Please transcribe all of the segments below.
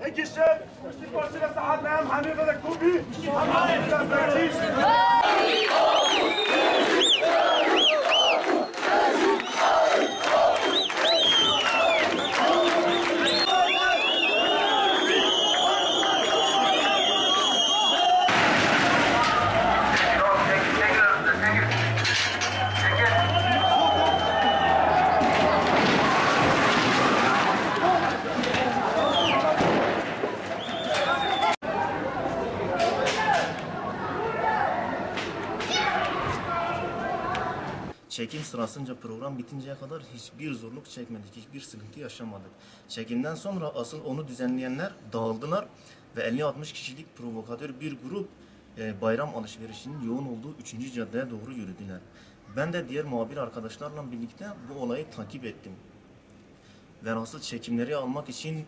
هيك الشاب استقبال سلاح ساعات نعم حميد بدك كوبي Çekim sırasınca program bitinceye kadar hiçbir zorluk çekmedik, hiçbir sıkıntı yaşamadık. Çekimden sonra asıl onu düzenleyenler dağıldılar ve 50-60 kişilik provokatör bir grup bayram alışverişinin yoğun olduğu 3. caddeye doğru yürüdüler. Ben de diğer muhabir arkadaşlarla birlikte bu olayı takip ettim. Ve asıl çekimleri almak için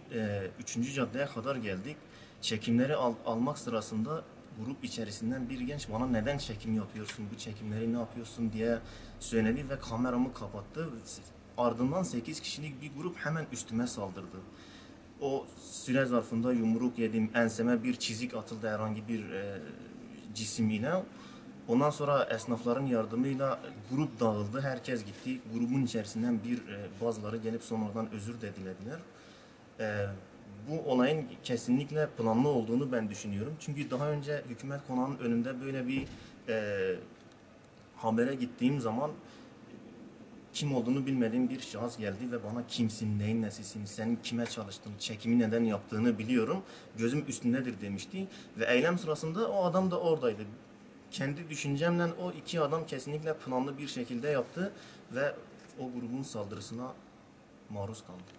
3. caddeye kadar geldik. Çekimleri almak sırasında grup içerisinden bir genç bana neden çekim yapıyorsun, bu çekimleri ne yapıyorsun diye söyledi ve kameramı kapattı. Ardından 8 kişilik bir grup hemen üstüme saldırdı. O süre zarfında yumruk yedim, enseme bir çizik atıldı herhangi bir cisim ile. Ondan sonra esnafların yardımıyla grup dağıldı, herkes gitti. Grubun içerisinden bazıları gelip sonradan özür de dilediler. Bu olayın kesinlikle planlı olduğunu ben düşünüyorum. Çünkü daha önce hükümet konağının önünde böyle bir habere gittiğim zaman kim olduğunu bilmediğim bir şahıs geldi ve bana kimsin, neyin nesisin, sen kime çalıştın, çekimi neden yaptığını biliyorum, gözüm üstündedir demişti. Ve eylem sırasında o adam da oradaydı. Kendi düşüncemle o iki adam kesinlikle planlı bir şekilde yaptı ve o grubun saldırısına maruz kaldı.